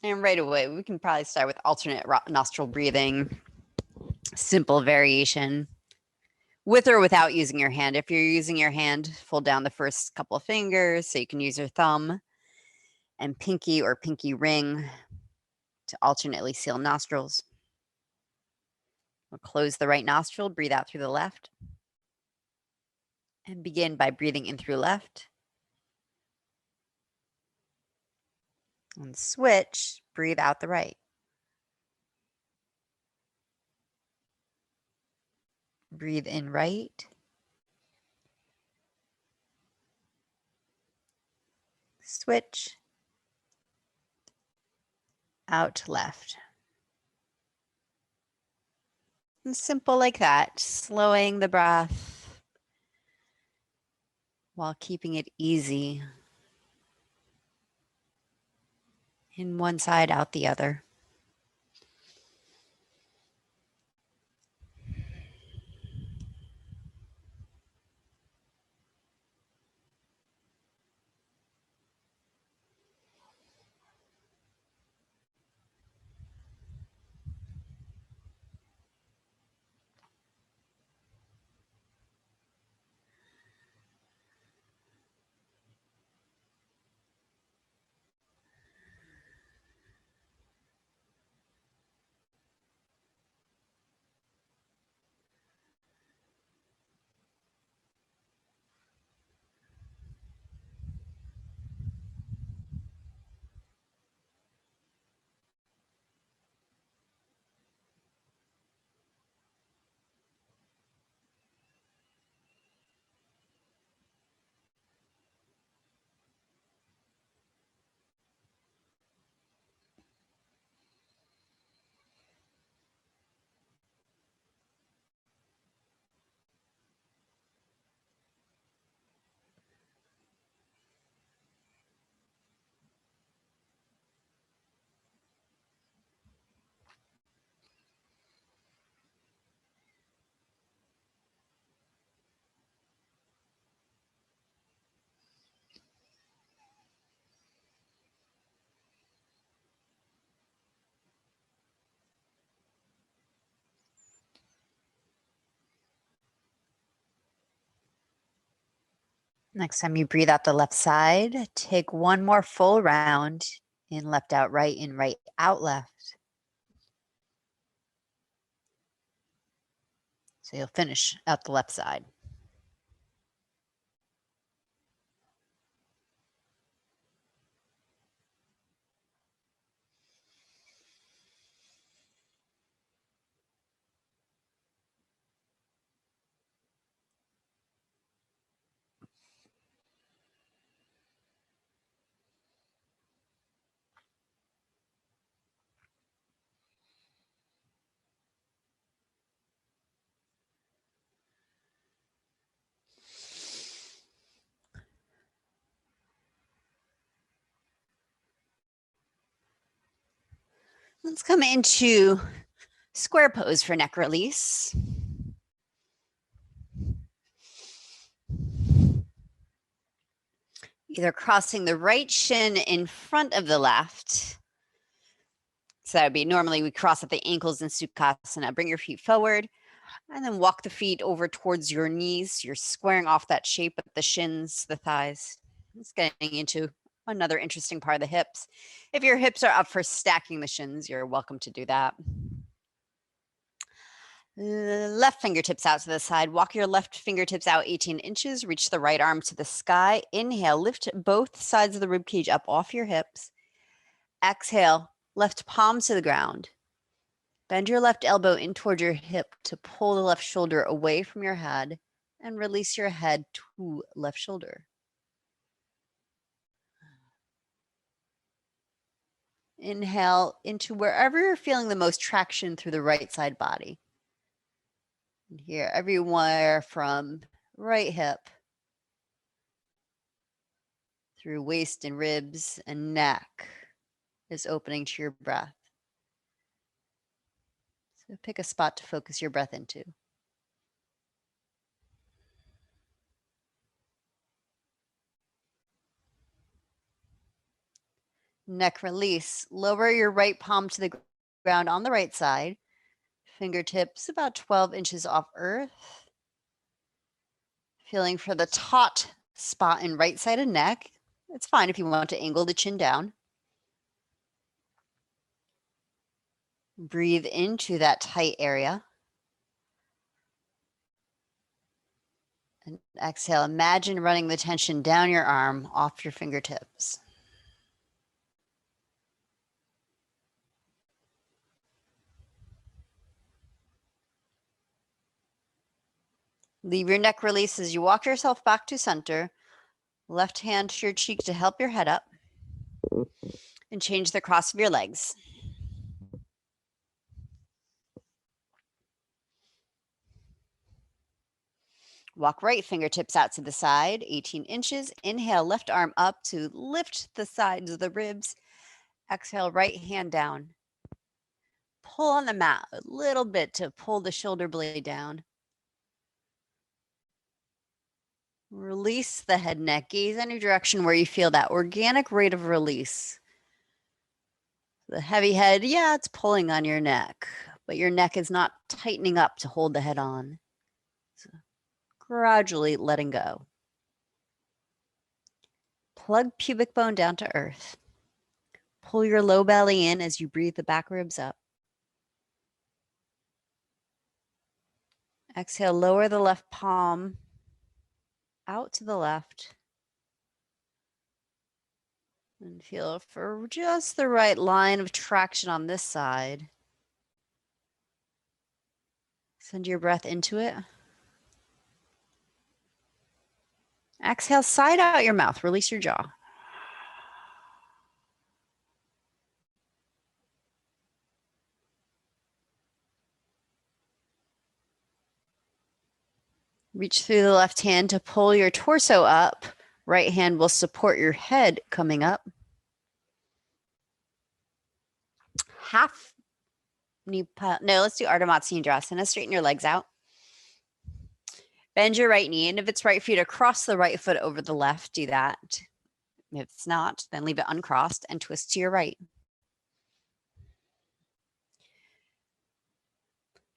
And right away, we can probably start with alternate nostril breathing, simple variation, with or without using your hand. If you're using your hand, fold down the first couple of fingers so you can use your thumb and pinky or pinky ring to alternately seal nostrils. We'll close the right nostril, breathe out through the left, and begin by breathing in through left. And switch, breathe out the right. Breathe in right. Switch. Out left. And simple like that, slowing the breath while keeping it easy. In one side, out the other. Next time you breathe out the left side, take one more full round. In left out right, in right out left. So you'll finish out the left side. Let's come into square pose for neck release. Either crossing the right shin in front of the left. So that would be normally we cross at the ankles in Sukhasana. Bring your feet forward and then walk the feet over towards your knees. You're squaring off that shape of the shins, the thighs. It's getting into another interesting part of the hips. If your hips are up for stacking the shins, you're welcome to do that. Left fingertips out to the side. Walk your left fingertips out 18 inches. Reach the right arm to the sky. Inhale, lift both sides of the rib cage up off your hips. Exhale, left palm to the ground. Bend your left elbow in toward your hip to pull the left shoulder away from your head and release your head to left shoulder. Inhale into wherever you're feeling the most traction through the right side body. And here, everywhere from right hip through waist and ribs and neck is opening to your breath. So pick a spot to focus your breath into. Neck release. Lower your right palm to the ground on the right side. Fingertips about 12 inches off earth. Feeling for the taut spot in right side of neck. It's fine if you want to angle the chin down. Breathe into that tight area. And exhale, imagine running the tension down your arm, off your fingertips. Leave your neck release as you walk yourself back to center. Left hand to your cheek to help your head up. And change the cross of your legs. Walk right fingertips out to the side, 18 inches. Inhale, left arm up to lift the sides of the ribs. Exhale, right hand down. Pull on the mat a little bit to pull the shoulder blade down. Release the head, neck. Gaze any direction where you feel that organic rate of release. The heavy head, yeah, it's pulling on your neck, but your neck is not tightening up to hold the head on. So gradually letting go. Plug pubic bone down to earth. Pull your low belly in as you breathe the back ribs up. Exhale, lower the left palm out to the left. And feel for just the right line of traction on this side. Send your breath into it. Exhale, side out your mouth. Release your jaw. Reach through the left hand to pull your torso up. Right hand will support your head coming up. Half knee, no, let's do Ardha Matsyendrasana. Straighten your legs out. Bend your right knee, and if it's right for you to cross the right foot over the left, do that. If it's not, then leave it uncrossed and twist to your right.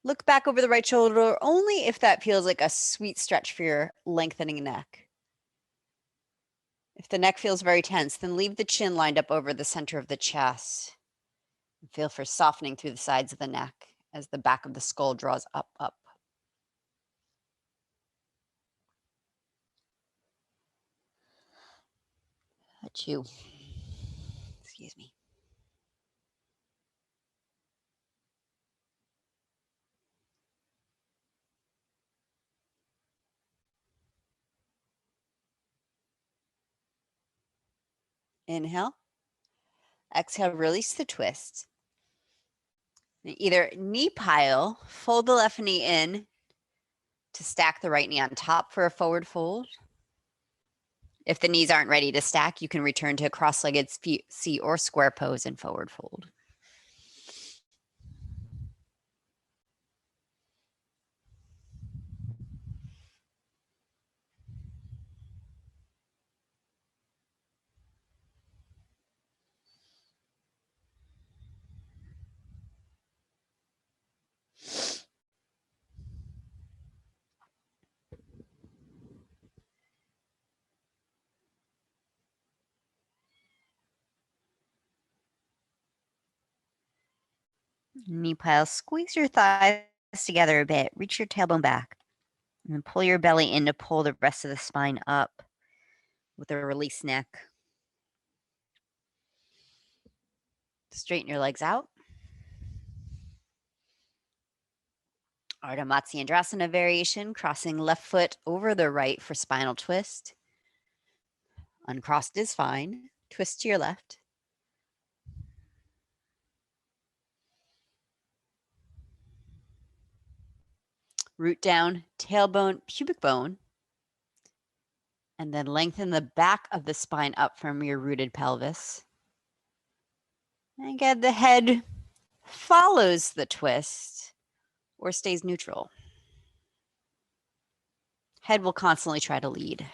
Look back over the right shoulder only if that feels like a sweet stretch for your lengthening neck. If the neck feels very tense, then leave the chin lined up over the center of the chest. Feel for softening through the sides of the neck as the back of the skull draws up. Achoo. Excuse me. Inhale. Exhale, release the twist. Either knee pile, fold the left knee in to stack the right knee on top for a forward fold. If the knees aren't ready to stack, you can return to a cross-legged C or square pose and forward fold. Knee pile, squeeze your thighs together a bit. Reach your tailbone back. And pull your belly in to pull the rest of the spine up with a release neck. Straighten your legs out. Ardha Matsyendrasana variation, crossing left foot over the right for spinal twist. Uncrossed is fine. Twist to your left. Root down, tailbone, pubic bone. And then lengthen the back of the spine up from your rooted pelvis. And again, the head follows the twist or stays neutral. Head will constantly try to lead.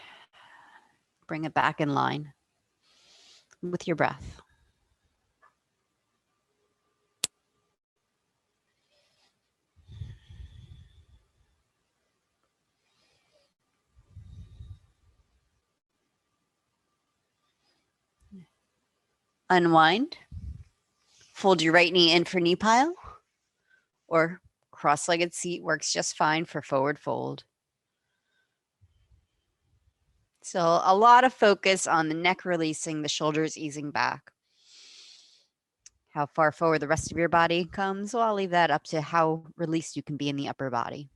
Bring it back in line with your breath. Unwind. Fold your right knee in for knee pile, or cross-legged seat works just fine for forward fold. So a lot of focus on the neck releasing, the shoulders easing back. How far forward the rest of your body comes, well, I'll leave that up to how released you can be in the upper body.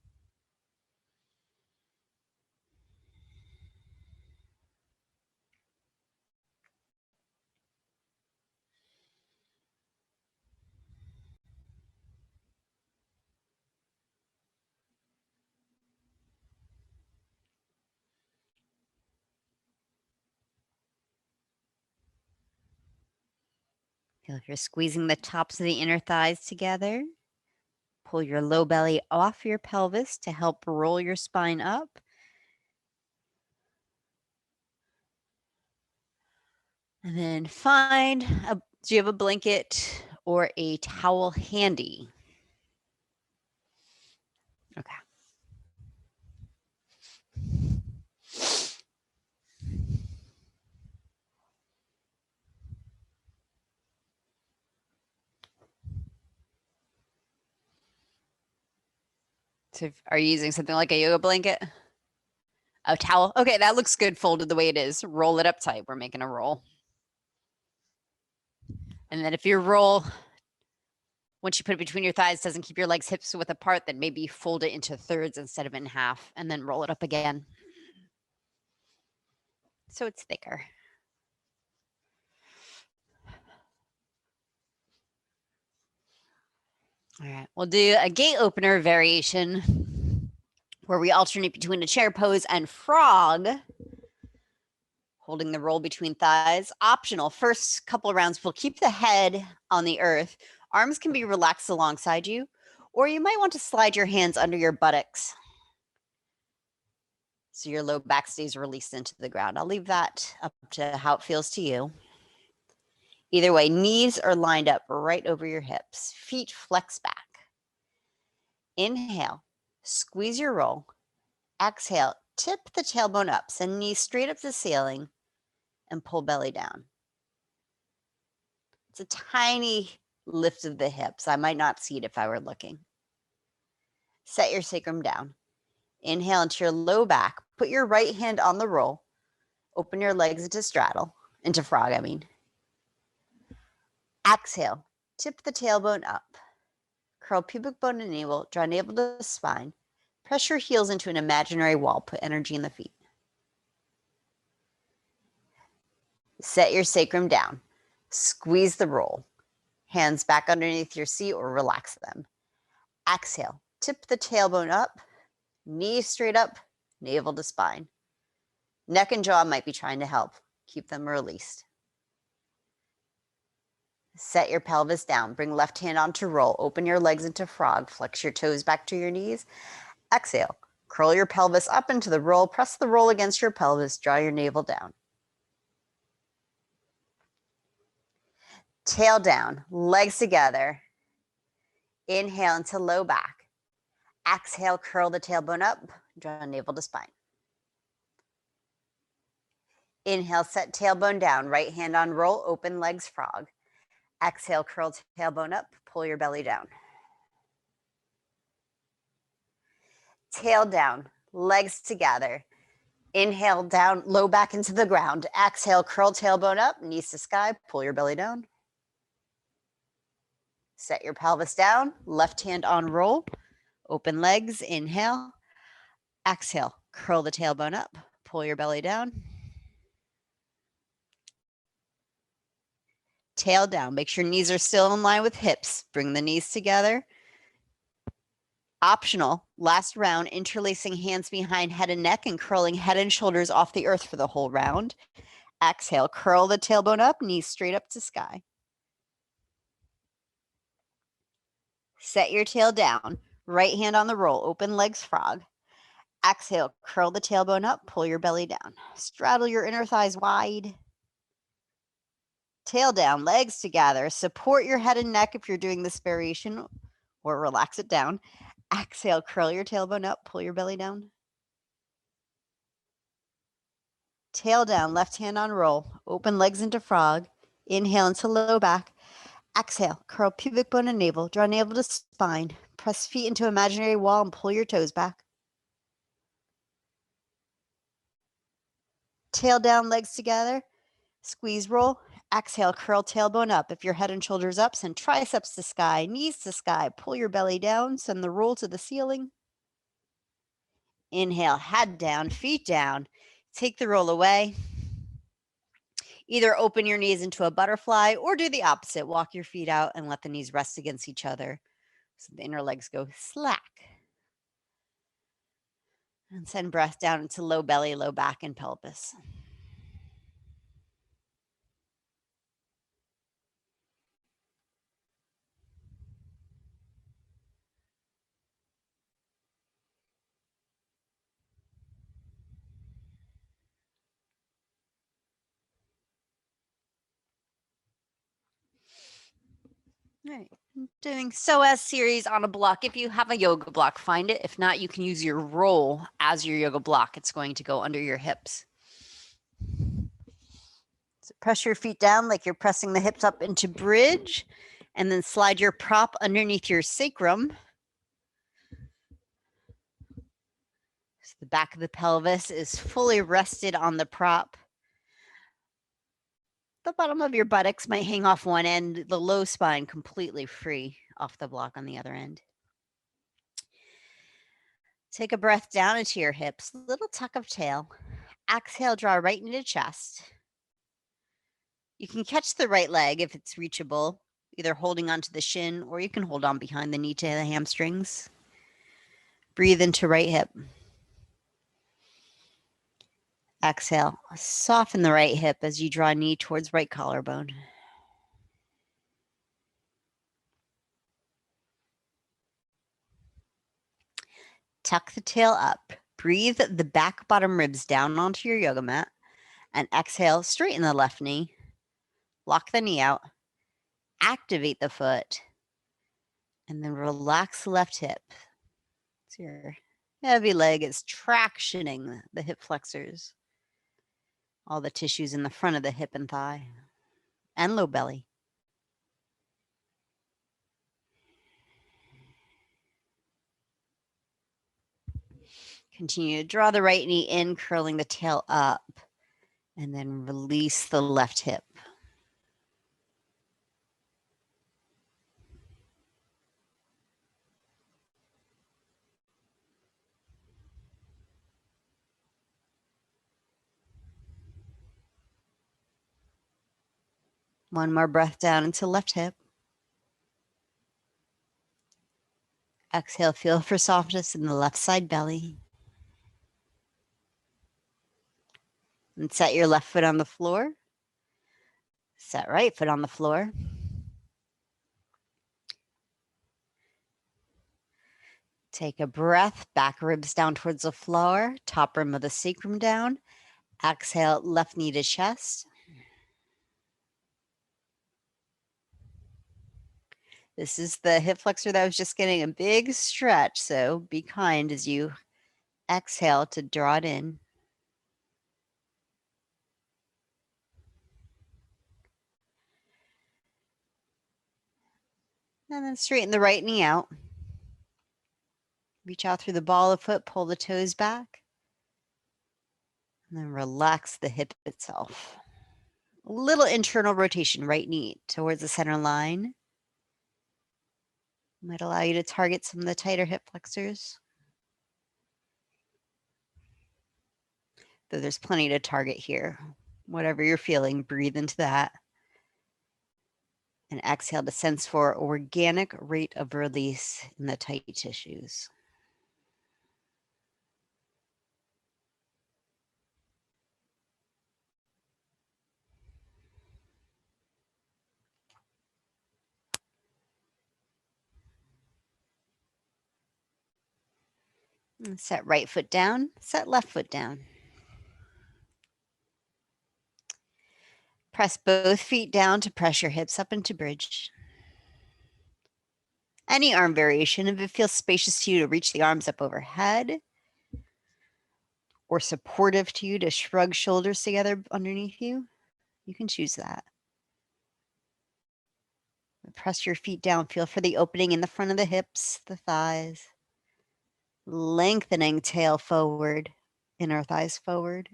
Feel if you're squeezing the tops of the inner thighs together. Pull your low belly off your pelvis to help roll your spine up. And then do you have a blanket or a towel handy? Okay. So are you using something like a yoga blanket? A towel? Okay, that looks good folded the way it is. Roll it up tight. We're making a roll. And then if your roll, once you put it between your thighs, doesn't keep your legs hips width apart, then maybe fold it into thirds instead of in half, and then roll it up again. So it's thicker. All right, we'll do a gate opener variation where we alternate between a chair pose and frog, holding the roll between thighs. Optional. First couple of rounds, we'll keep the head on the earth. Arms can be relaxed alongside you, or you might want to slide your hands under your buttocks so your low back stays released into the ground. I'll leave that up to how it feels to you. Either way, knees are lined up right over your hips. Feet flex back. Inhale, squeeze your roll. Exhale, tip the tailbone up, send knees straight up to the ceiling, and pull belly down. It's a tiny lift of the hips. I might not see it if I were looking. Set your sacrum down. Inhale into your low back. Put your right hand on the roll. Open your legs into frog, I mean. Exhale, tip the tailbone up. Curl pubic bone and navel, draw navel to the spine. Press your heels into an imaginary wall, put energy in the feet. Set your sacrum down. Squeeze the roll. Hands back underneath your seat or relax them. Exhale, tip the tailbone up, knees straight up, navel to spine. Neck and jaw might be trying to help. Keep them released. Set your pelvis down. Bring left hand onto roll. Open your legs into frog. Flex your toes back to your knees. Exhale. Curl your pelvis up into the roll. Press the roll against your pelvis. Draw your navel down. Tail down. Legs together. Inhale into low back. Exhale. Curl the tailbone up. Draw navel to spine. Inhale. Set tailbone down. Right hand on roll. Open legs frog. Exhale, curl tailbone up, pull your belly down. Tail down, legs together. Inhale down, low back into the ground. Exhale, curl tailbone up, knees to sky, pull your belly down. Set your pelvis down, left hand on roll. Open legs, inhale. Exhale, curl the tailbone up, pull your belly down. Tail down, make sure knees are still in line with hips. Bring the knees together. Optional, last round, interlacing hands behind head and neck and curling head and shoulders off the earth for the whole round. Exhale, curl the tailbone up, knees straight up to sky. Set your tail down, right hand on the roll, open legs frog. Exhale, curl the tailbone up, pull your belly down. Straddle your inner thighs wide. Tail down, legs together. Support your head and neck if you're doing this variation, or relax it down. Exhale, curl your tailbone up, pull your belly down. Tail down, left hand on roll. Open legs into frog. Inhale into low back. Exhale, curl pubic bone and navel. Draw navel to spine. Press feet into imaginary wall and pull your toes back. Tail down, legs together. Squeeze, roll. Exhale, curl tailbone up. If your head and shoulders up, send triceps to sky, knees to sky. Pull your belly down. Send the roll to the ceiling. Inhale, head down, feet down. Take the roll away. Either open your knees into a butterfly or do the opposite. Walk your feet out and let the knees rest against each other. So the inner legs go slack. And send breath down into low belly, low back, and pelvis. All right. Doing psoas series on a block. If you have a yoga block, find it. If not, you can use your roll as your yoga block. It's going to go under your hips. So press your feet down like you're pressing the hips up into bridge, and then slide your prop underneath your sacrum. So the back of the pelvis is fully rested on the prop. The bottom of your buttocks might hang off one end, the low spine completely free off the block on the other end. Take a breath down into your hips, little tuck of tail. Exhale, draw right into chest. You can catch the right leg if it's reachable, either holding onto the shin or you can hold on behind the knee to the hamstrings. Breathe into right hip. Exhale, soften the right hip as you draw knee towards right collarbone. Tuck the tail up. Breathe the back bottom ribs down onto your yoga mat. And exhale, straighten the left knee. Lock the knee out. Activate the foot. And then relax the left hip. So your heavy leg is tractioning the hip flexors. All the tissues in the front of the hip and thigh. And low belly. Continue to draw the right knee in, curling the tail up. And then release the left hip. One more breath down into left hip. Exhale, feel for softness in the left side belly. And set your left foot on the floor. Set right foot on the floor. Take a breath, back ribs down towards the floor, top rim of the sacrum down. Exhale, left knee to chest. This is the hip flexor that was just getting a big stretch, so be kind as you exhale to draw it in. And then straighten the right knee out. Reach out through the ball of the foot, pull the toes back. And then relax the hip itself. A little internal rotation, right knee towards the center line. Might allow you to target some of the tighter hip flexors. Though there's plenty to target here. Whatever you're feeling, breathe into that. And exhale to sense for organic rate of release in the tight tissues. And set right foot down, set left foot down. Press both feet down to press your hips up into bridge. Any arm variation, if it feels spacious to you to reach the arms up overhead, or supportive to you to shrug shoulders together underneath you, you can choose that. Press your feet down. Feel for the opening in the front of the hips, the thighs. Lengthening tail forward, inner thighs forward.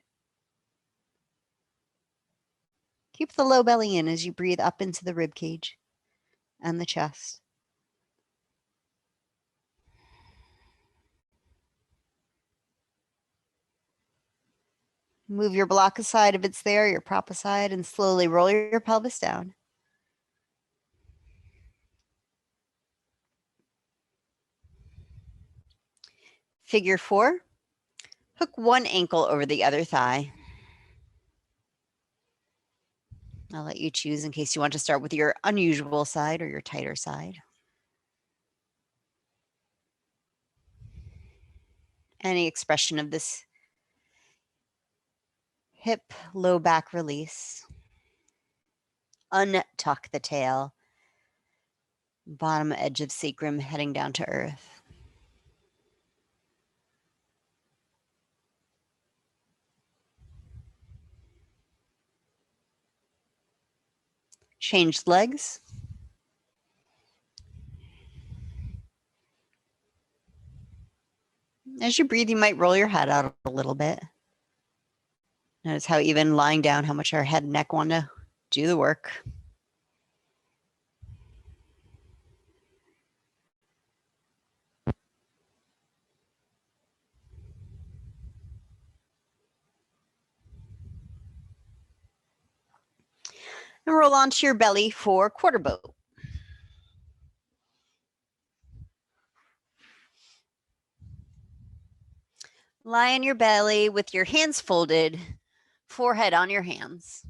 Keep the low belly in as you breathe up into the rib cage and the chest. Move your block aside if it's there, your prop aside, and slowly roll your pelvis down. Figure 4. Hook one ankle over the other thigh. I'll let you choose in case you want to start with your unusual side or your tighter side. Any expression of this hip, low back release. Untuck the tail. Bottom edge of sacrum heading down to earth. Change legs. As you breathe, you might roll your head out a little bit. Notice how even lying down, how much our head and neck want to do the work. And roll onto your belly for quarter boat. Lie on your belly with your hands folded, forehead on your hands.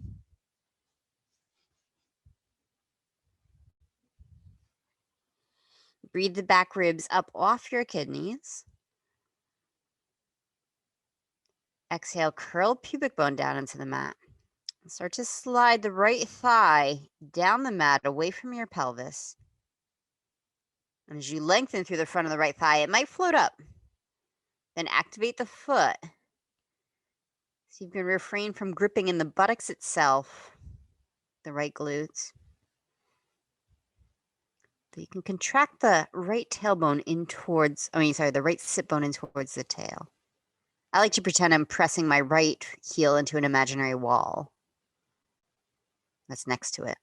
Breathe the back ribs up off your kidneys. Exhale, curl pubic bone down into the mat. Start to slide the right thigh down the mat away from your pelvis. And as you lengthen through the front of the right thigh, it might float up. Then activate the foot. So you can refrain from gripping in the buttocks itself, the right glutes. So you can contract the right tailbone in towards, the right sit bone in towards the tail. I like to pretend I'm pressing my right heel into an imaginary wall that's next to it.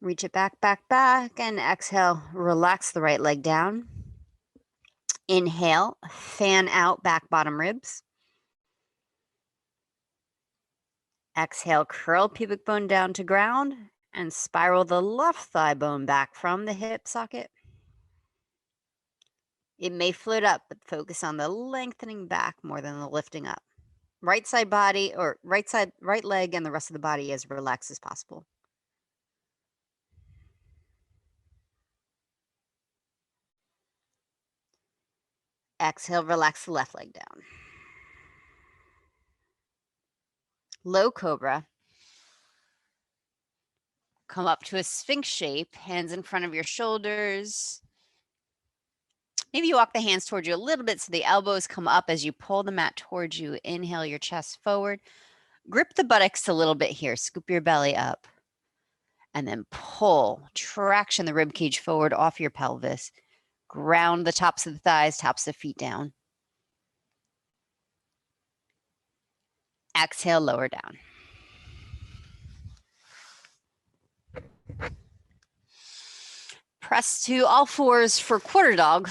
Reach it back, back, back, and exhale, relax the right leg down. Inhale, fan out back bottom ribs. Exhale, curl pubic bone down to ground and spiral the left thigh bone back from the hip socket. It may float up, but focus on the lengthening back more than the lifting up. Right side body or right leg and the rest of the body as relaxed as possible. Exhale, relax the left leg down. Low cobra. Come up to a sphinx shape, hands in front of your shoulders. Maybe you walk the hands towards you a little bit so the elbows come up as you pull the mat towards you. Inhale your chest forward. Grip the buttocks a little bit here. Scoop your belly up. And then pull, traction the rib cage forward off your pelvis. Ground the tops of the thighs, tops of the feet down. Exhale, lower down. Press to all fours for quarter dog.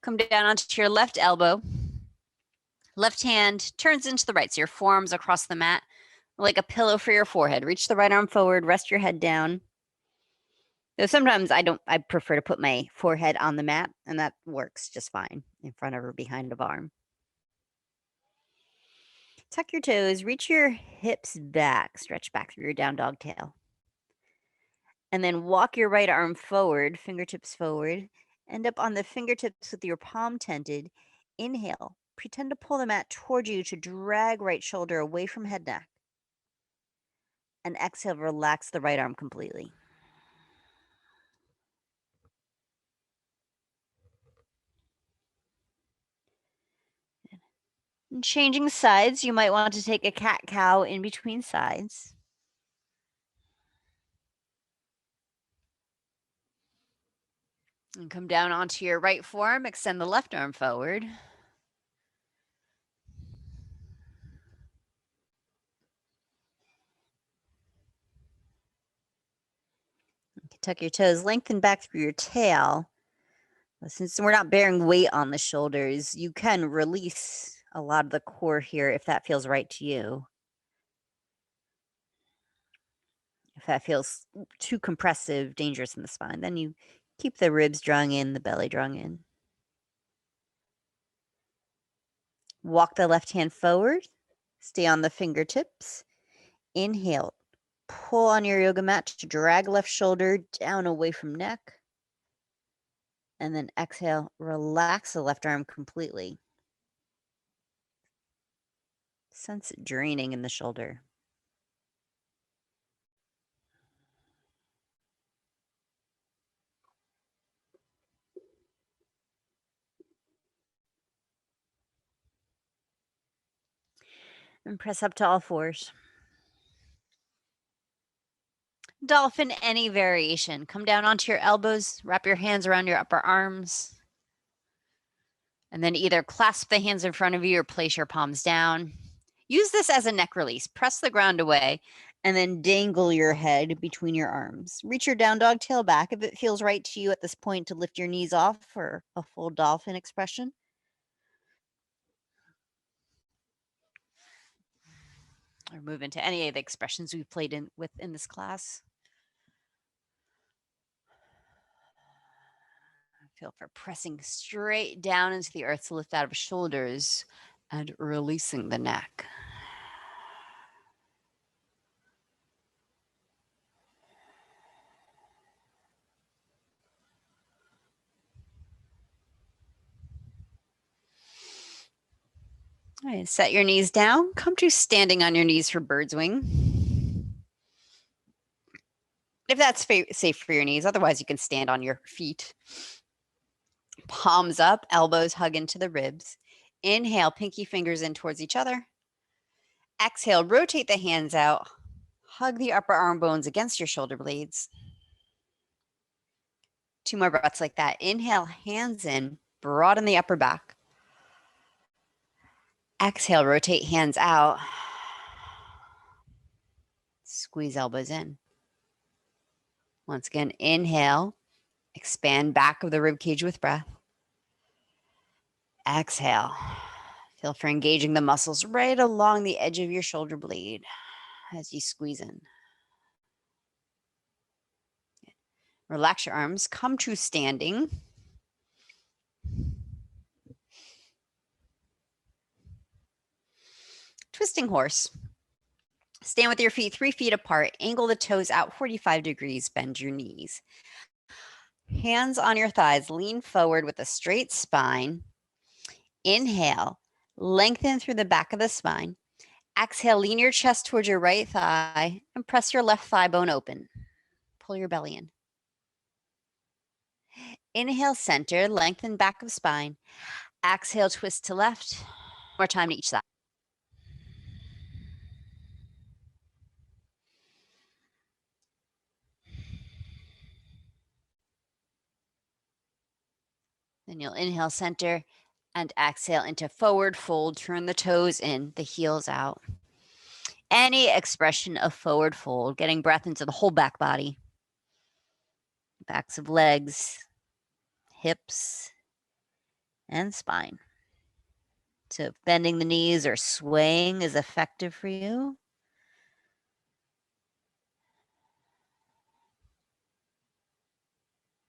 Come down onto your left elbow. Left hand turns into the right, so your forearms across the mat like a pillow for your forehead. Reach the right arm forward, rest your head down. Though sometimes I prefer to put my forehead on the mat, and that works just fine in front of or behind of arm. Tuck your toes, reach your hips back, stretch back through your down dog tail. And then walk your right arm forward, fingertips forward. End up on the fingertips with your palm tented. Inhale. Pretend to pull the mat toward you to drag right shoulder away from head neck. And exhale, relax the right arm completely. And changing sides, you might want to take a cat-cow in between sides. And come down onto your right forearm, extend the left arm forward. Tuck your toes, lengthen back through your tail. Since we're not bearing weight on the shoulders, you can release a lot of the core here if that feels right to you. If that feels too compressive, dangerous in the spine, then you keep the ribs drawn in, the belly drawn in. Walk the left hand forward. Stay on the fingertips. Inhale. Pull on your yoga mat to drag left shoulder down away from neck. And then exhale, relax the left arm completely. Sense it draining in the shoulder. And press up to all fours. Dolphin, any variation. Come down onto your elbows, wrap your hands around your upper arms. And then either clasp the hands in front of you or place your palms down. Use this as a neck release. Press the ground away and then dangle your head between your arms. Reach your down dog tail back if it feels right to you at this point to lift your knees off for a full dolphin expression. Or move into any of the expressions we've played in this class. Feel for pressing straight down into the earth to lift out of shoulders and releasing the neck. All right, set your knees down. Come to standing on your knees for bird's wing. If that's safe for your knees, otherwise you can stand on your feet. Palms up, elbows hug into the ribs. Inhale, pinky fingers in towards each other. Exhale, rotate the hands out. Hug the upper arm bones against your shoulder blades. 2 more breaths like that. Inhale, hands in, broaden the upper back. Exhale, rotate hands out. Squeeze elbows in. Once again, inhale, expand back of the rib cage with breath. Exhale, feel for engaging the muscles right along the edge of your shoulder blade as you squeeze in. Relax your arms, come to standing. Twisting horse. Stand with your feet 3 feet apart, angle the toes out 45 degrees, bend your knees. Hands on your thighs, lean forward with a straight spine. Inhale, lengthen through the back of the spine. Exhale, lean your chest towards your right thigh and press your left thigh bone open. Pull your belly in. Inhale, center, lengthen back of spine. Exhale, twist to left. More time to each side. Then you'll inhale, center, and exhale into forward fold. Turn the toes in, the heels out. Any expression of forward fold, getting breath into the whole back body. Backs of legs, hips, and spine. So if bending the knees or swaying is effective for you,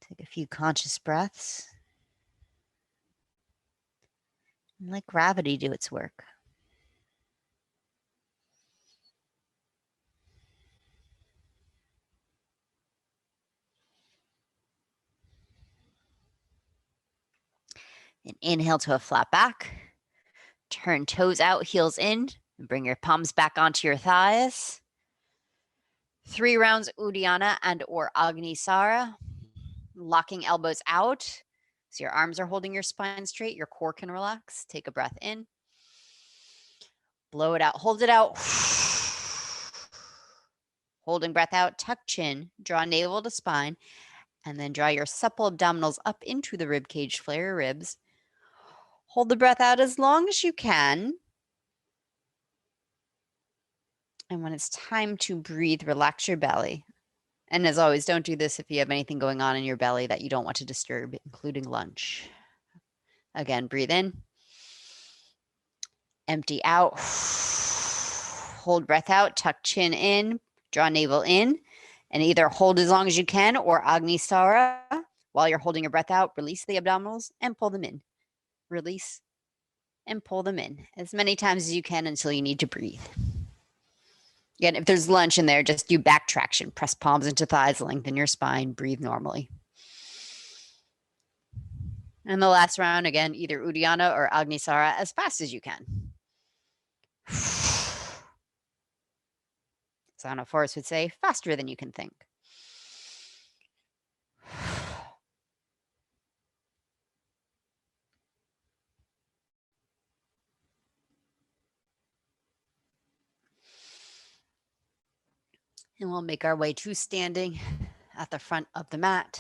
take a few conscious breaths and let gravity do its work. And inhale to a flat back. Turn toes out, heels in, and bring your palms back onto your thighs. 3 rounds Uddiyana and or Agnisara. Locking elbows out. So your arms are holding your spine straight. Your core can relax. Take a breath in. Blow it out. Hold it out. Holding breath out, tuck chin, draw navel to spine, and then draw your supple abdominals up into the rib cage, flare your ribs. Hold the breath out as long as you can. And when it's time to breathe, relax your belly. And as always, don't do this if you have anything going on in your belly that you don't want to disturb, including lunch. Again, breathe in. Empty out. Hold breath out, tuck chin in, draw navel in, and either hold as long as you can or Agnisara. While you're holding your breath out, release the abdominals and pull them in. Release and pull them in as many times as you can until you need to breathe. Again, if there's lunch in there, just do back traction. Press palms into thighs, lengthen your spine, breathe normally. And the last round, again, either Uddiyana or Agnisara as fast as you can. As Ana Forrest would say, faster than you can think. And we'll make our way to standing at the front of the mat.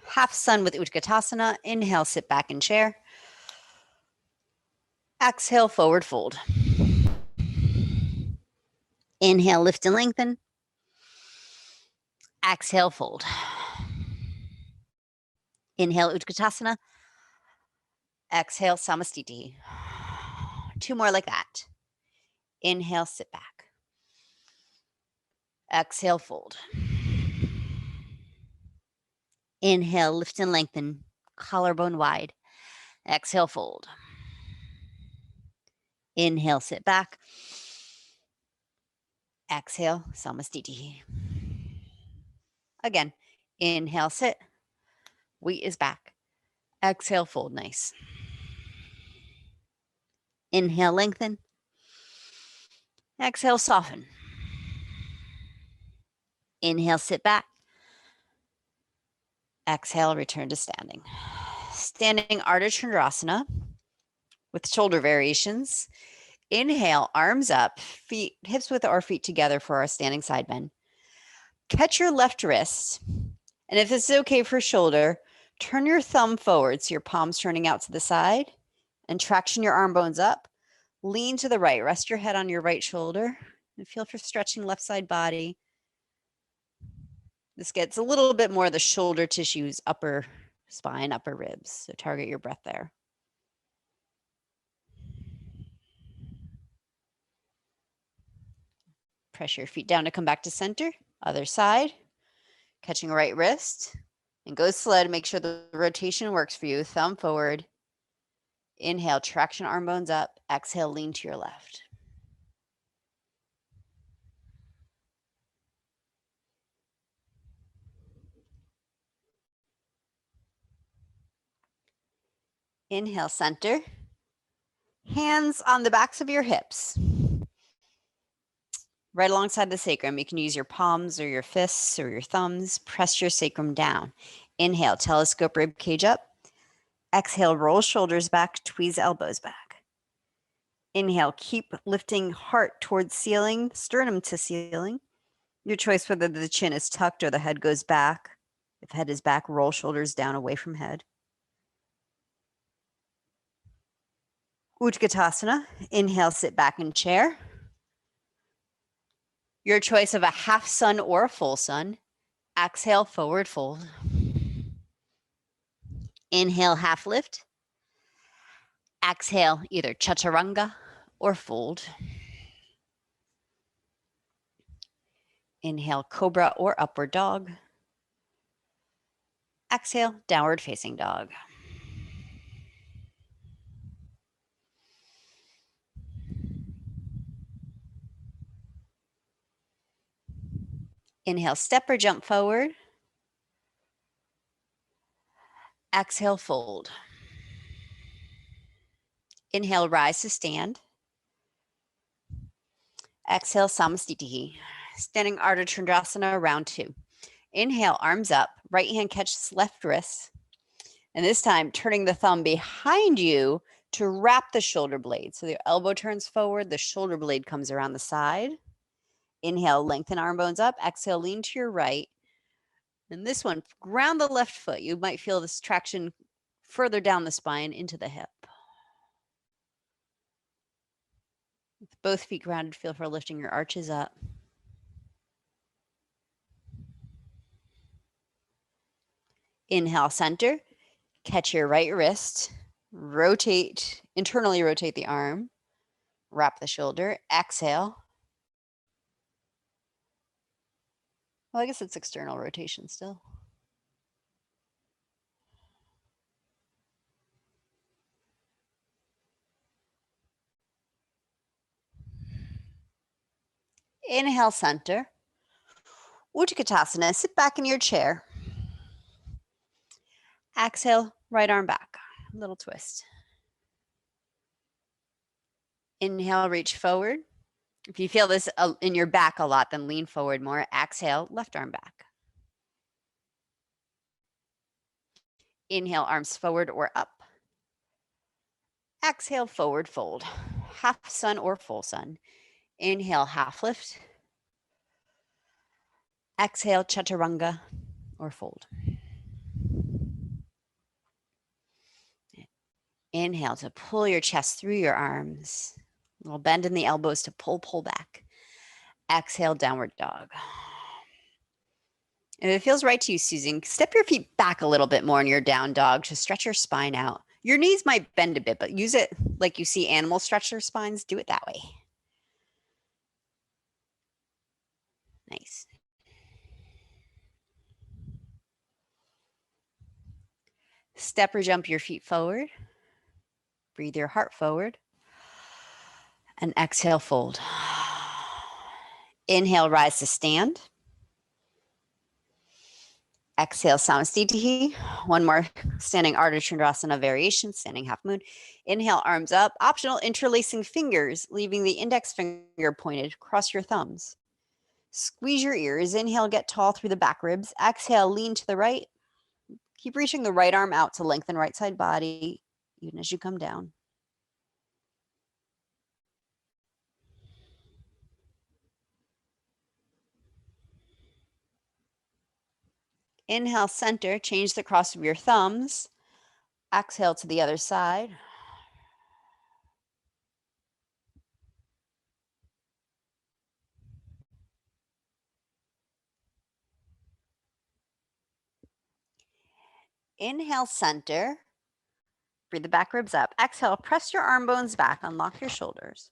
Half sun with Utkatasana. Inhale, sit back in chair. Exhale, forward fold. Inhale, lift and lengthen. Exhale, fold. Inhale, Utkatasana. Exhale, Samastiti. 2 more like that. Inhale, sit back. Exhale, fold. Inhale, lift and lengthen, collarbone wide. Exhale, fold. Inhale, sit back. Exhale, Samastiti. Again, inhale, sit. Weight is back. Exhale, fold, nice. Inhale, lengthen. Exhale, soften. Inhale, sit back. Exhale, return to standing. Standing Ardha Chandrasana with shoulder variations. Inhale, arms up, feet, hips width or feet together for our standing side bend. Catch your left wrist. And if it's okay for shoulder, turn your thumb forward so your palm's turning out to the side and traction your arm bones up. Lean to the right, rest your head on your right shoulder and feel for stretching left side body. This gets a little bit more of the shoulder tissues, upper spine, upper ribs. So target your breath there. Press your feet down to come back to center. Other side, catching right wrist and go slow to make sure the rotation works for you. Thumb forward. Inhale, traction arm bones up. Exhale, lean to your left. Inhale, center. Hands on the backs of your hips. Right alongside the sacrum. You can use your palms or your fists or your thumbs. Press your sacrum down. Inhale, telescope rib cage up. Exhale, roll shoulders back, tweeze elbows back. Inhale, keep lifting heart towards ceiling, sternum to ceiling. Your choice whether the chin is tucked or the head goes back. If head is back, roll shoulders down away from head. Utkatasana. Inhale, sit back in chair. Your choice of a half sun or a full sun. Exhale, forward fold. Inhale, half lift. Exhale, either chaturanga or fold. Inhale, cobra or upward dog. Exhale, downward facing dog. Inhale, step or jump forward. Exhale, fold. Inhale, rise to stand. Exhale, Samastiti. Standing Ardha Chandrasana, round 2. Inhale, arms up. Right hand catches left wrist. And this time, turning the thumb behind you to wrap the shoulder blade. So the elbow turns forward, the shoulder blade comes around the side. Inhale, lengthen arm bones up. Exhale, lean to your right. And this one, ground the left foot. You might feel this traction further down the spine into the hip. With both feet grounded, feel for lifting your arches up. Inhale, center. Catch your right wrist. Rotate, internally rotate the arm. Wrap the shoulder. Exhale. Well, I guess it's external rotation still. Inhale, center. Utkatasana, sit back in your chair. Exhale, right arm back, little twist. Inhale, reach forward. If you feel this in your back a lot, then lean forward more. Exhale, left arm back. Inhale, arms forward or up. Exhale, forward fold. Half sun or full sun. Inhale, half lift. Exhale, chaturanga or fold. Inhale to pull your chest through your arms. A little bend in the elbows to pull back. Exhale, downward dog. If it feels right to you, Susan, step your feet back a little bit more in your down dog to stretch your spine out. Your knees might bend a bit, but use it like you see animals stretch their spines. Do it that way. Nice. Step or jump your feet forward. Breathe your heart forward. And exhale, fold. Inhale, rise to stand. Exhale, Samasthiti. One more standing Ardha Chandrasana variation, standing half moon. Inhale, arms up. Optional, interlacing fingers, leaving the index finger pointed. Cross your thumbs. Squeeze your ears. Inhale, get tall through the back ribs. Exhale, lean to the right. Keep reaching the right arm out to lengthen right side body, even as you come down. Inhale, center. Change the cross of your thumbs. Exhale to the other side. Inhale, center. Breathe the back ribs up. Exhale, press your arm bones back. Unlock your shoulders.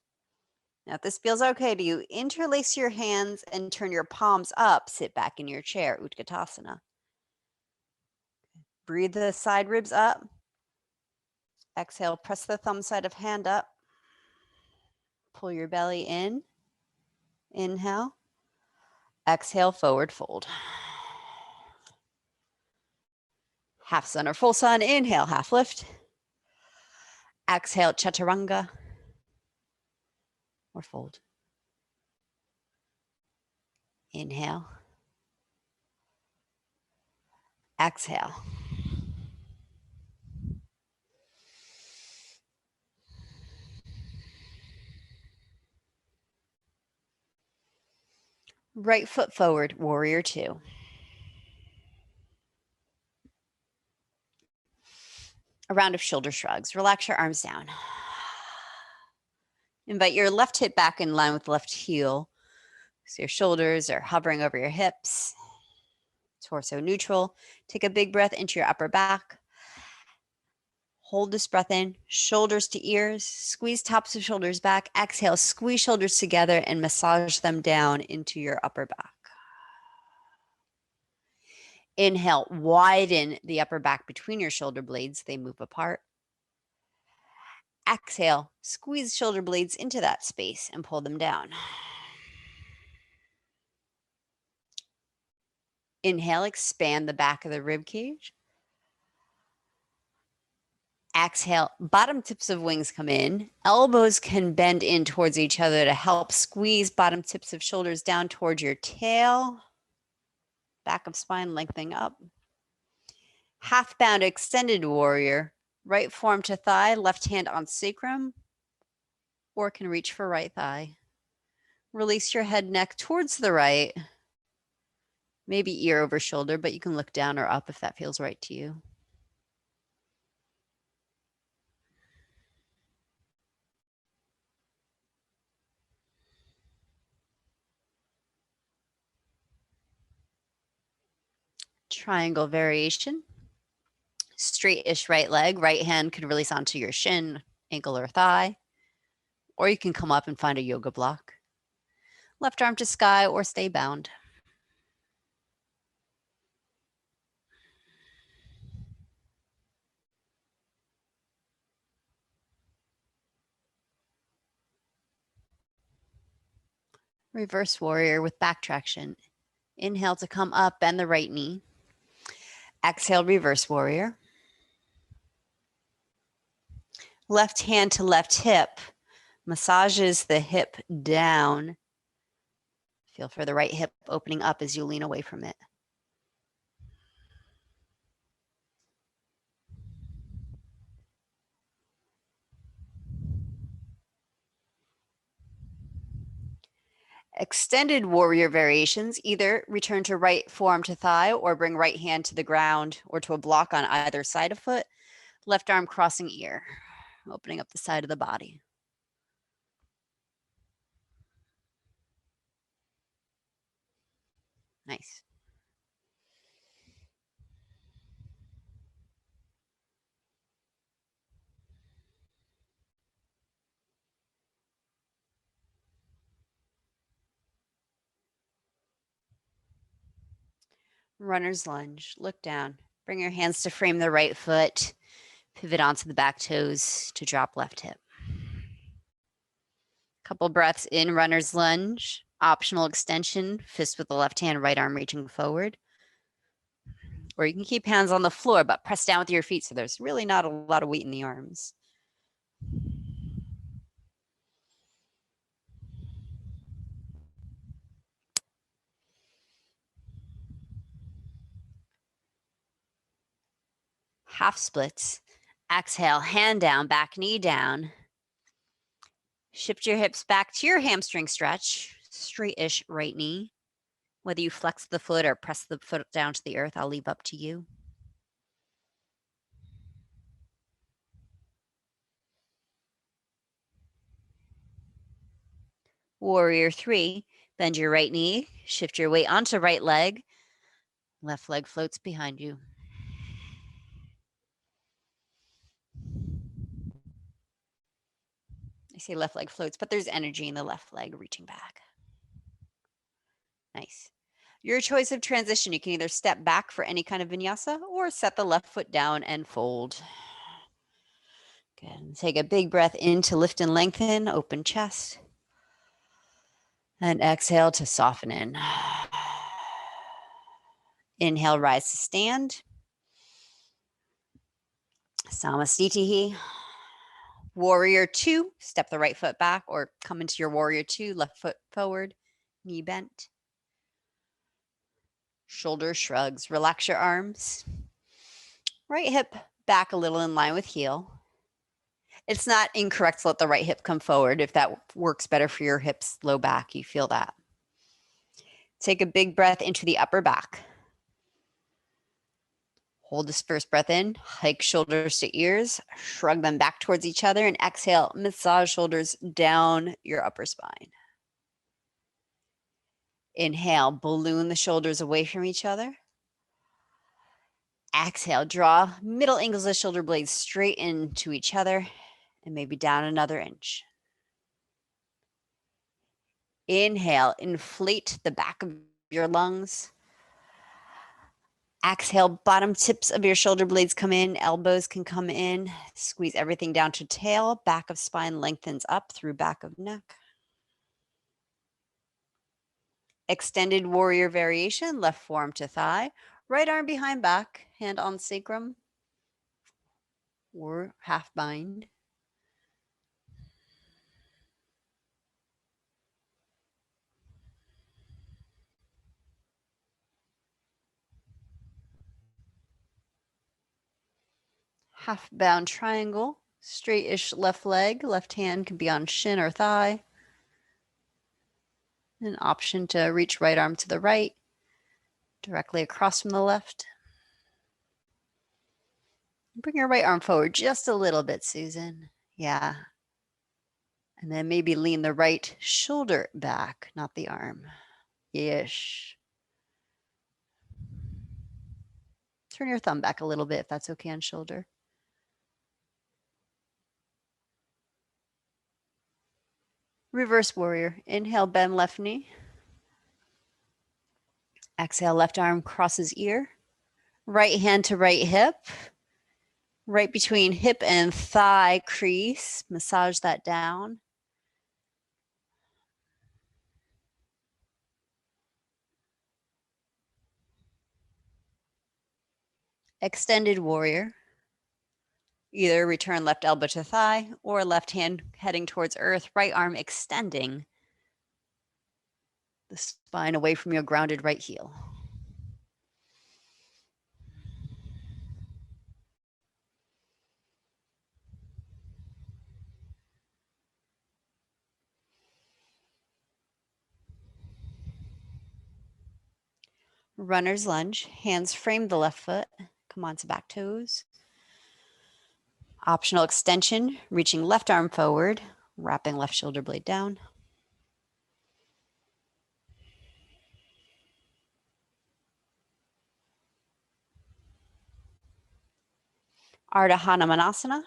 Now, if this feels okay to you, interlace your hands and turn your palms up. Sit back in your chair, Utkatasana. Breathe the side ribs up. Exhale, press the thumb side of hand up. Pull your belly in. Inhale. Exhale, forward fold. Half sun or full sun. Inhale, half lift. Exhale, chaturanga or fold. Inhale. Exhale. Right foot forward, warrior two. A round of shoulder shrugs. Relax your arms down. Invite your left hip back in line with the left heel. So your shoulders are hovering over your hips. Torso neutral. Take a big breath into your upper back. Hold this breath in, shoulders to ears. Squeeze tops of shoulders back. Exhale, squeeze shoulders together and massage them down into your upper back. Inhale, widen the upper back between your shoulder blades. They move apart. Exhale, squeeze shoulder blades into that space and pull them down. Inhale, expand the back of the rib cage. Exhale, bottom tips of wings come in. Elbows can bend in towards each other to help squeeze bottom tips of shoulders down towards your tail. Back of spine lengthening up. Half bound extended warrior, right forearm to thigh, left hand on sacrum, or can reach for right thigh. Release your head, neck towards the right, maybe ear over shoulder, but you can look down or up if that feels right to you. Triangle variation. Straight-ish right leg, right hand can release onto your shin, ankle, or thigh, or you can come up and find a yoga block. Left arm to sky or stay bound. Reverse warrior with back traction. Inhale to come up, bend the right knee. Exhale, reverse warrior. Left hand to left hip. Massages the hip down. Feel for the right hip opening up as you lean away from it. Extended warrior variations, either return to right forearm to thigh or bring right hand to the ground or to a block on either side of foot. Left arm crossing ear, opening up the side of the body. Nice. Runner's lunge, look down. Bring your hands to frame the right foot. Pivot onto the back toes to drop left hip. Couple breaths in runner's lunge. Optional extension, fist with the left hand, right arm reaching forward. Or you can keep hands on the floor, but press down with your feet so there's really not a lot of weight in the arms. Half splits. Exhale, hand down, back knee down. Shift your hips back to your hamstring stretch, straight-ish right knee. Whether you flex the foot or press the foot down to the earth, I'll leave up to you. Warrior 3, bend your right knee, shift your weight onto right leg. Left leg floats behind you. I say left leg floats, but there's energy in the left leg reaching back. Nice. Your choice of transition. You can either step back for any kind of vinyasa or set the left foot down and fold. Good. Take a big breath in to lift and lengthen, open chest. And exhale to soften in. Inhale, rise to stand. Samasthiti. Warrior 2, step the right foot back or come into your warrior 2, left foot forward, knee bent. Shoulder shrugs, relax your arms. Right hip back a little in line with heel. It's not incorrect to let the right hip come forward. If that works better for your hips, low back, you feel that. Take a big breath into the upper back. Hold this first breath in, hike shoulders to ears, shrug them back towards each other, and exhale, massage shoulders down your upper spine. Inhale, balloon the shoulders away from each other. Exhale, draw middle angles of shoulder blades straight into each other and maybe down another inch. Inhale, inflate the back of your lungs. Exhale, bottom tips of your shoulder blades come in, elbows can come in. Squeeze everything down to tail, back of spine lengthens up through back of neck. Extended warrior variation, left forearm to thigh, right arm behind back, hand on sacrum or half bind. Half bound triangle, straight-ish left leg, left hand can be on shin or thigh. An option to reach right arm to the right, directly across from the left. Bring your right arm forward just a little bit, Susan. Yeah. And then maybe lean the right shoulder back, not the arm. Ish. Turn your thumb back a little bit if that's okay on shoulder. Reverse warrior. Inhale, bend left knee. Exhale, left arm crosses ear. Right hand to right hip. Right between hip and thigh crease. Massage that down. Extended warrior. Either return left elbow to thigh or left hand heading towards earth, right arm extending the spine away from your grounded right heel. Runner's lunge, hands frame the left foot, come onto back toes. Optional extension, reaching left arm forward, wrapping left shoulder blade down. Ardha Hanumanasana,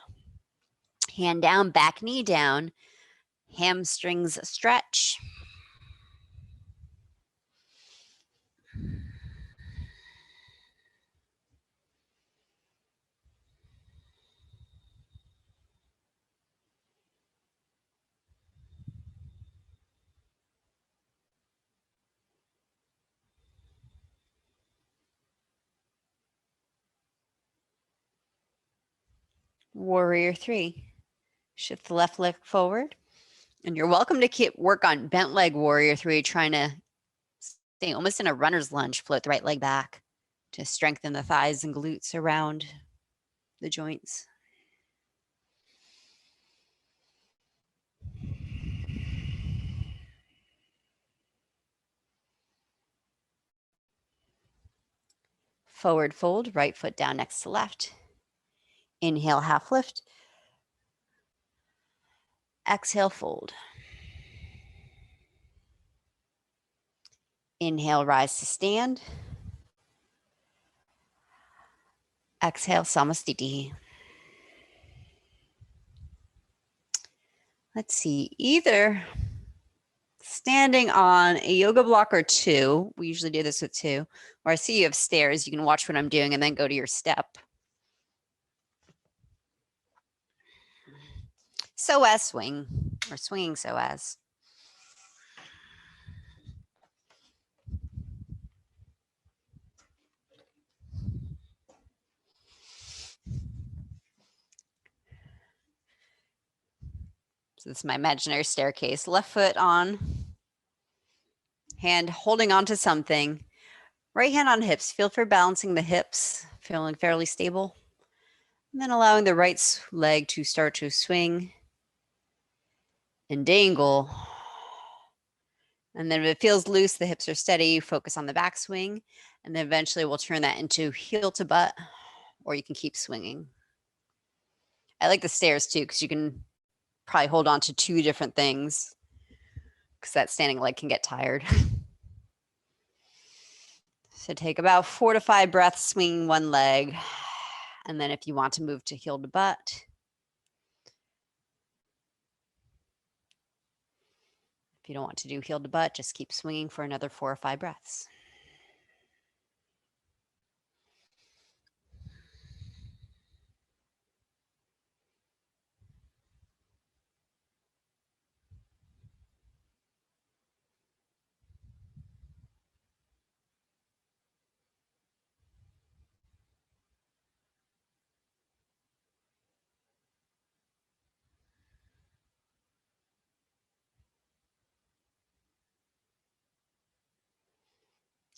hand down, back knee down, hamstrings stretch. Warrior three, shift the left leg forward. And you're welcome to work on bent leg warrior three, trying to stay almost in a runner's lunge, float the right leg back to strengthen the thighs and glutes around the joints. Forward fold, right foot down next to left. Inhale, half lift. Exhale, fold. Inhale, rise to stand. Exhale, Samastiti. Let's see, either standing on a yoga block or two. We usually do this with two. Or I see you have stairs. You can watch what I'm doing and then go to your step. So as swing, or swinging so as. So this is my imaginary staircase. Left foot on, hand holding on to something. Right hand on hips. Feel for balancing the hips, feeling fairly stable. And then allowing the right leg to start to swing and dangle. And then if it feels loose, the hips are steady, focus on the back swing. And then eventually we'll turn that into heel to butt, or you can keep swinging. I like the stairs too, because you can probably hold on to two different things, because that standing leg can get tired. So take about 4 to 5 breaths swinging one leg. And then if you want to move to heel to butt, if you don't want to do heel to butt, just keep swinging for another 4 or 5 breaths.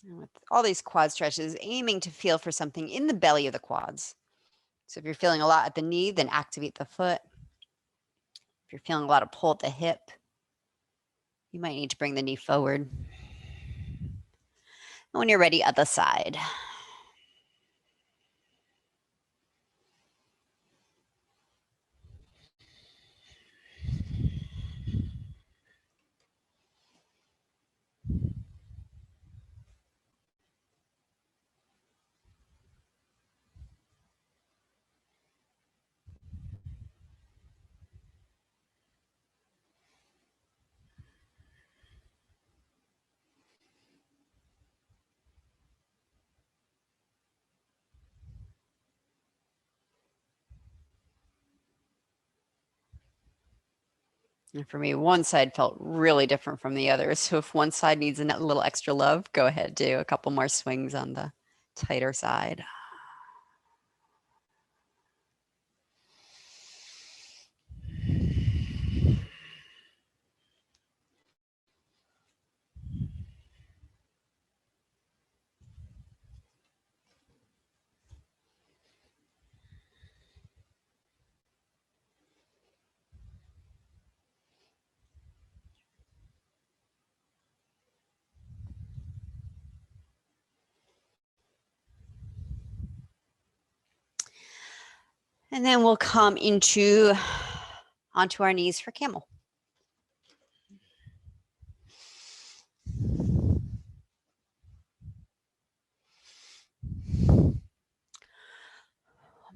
And with all these quad stretches, aiming to feel for something in the belly of the quads. So if you're feeling a lot at the knee, then activate the foot. If you're feeling a lot of pull at the hip, you might need to bring the knee forward. And when you're ready, other side. And for me, one side felt really different from the other. So if one side needs a little extra love, go ahead, do a couple more swings on the tighter side. And then we'll come onto our knees for camel.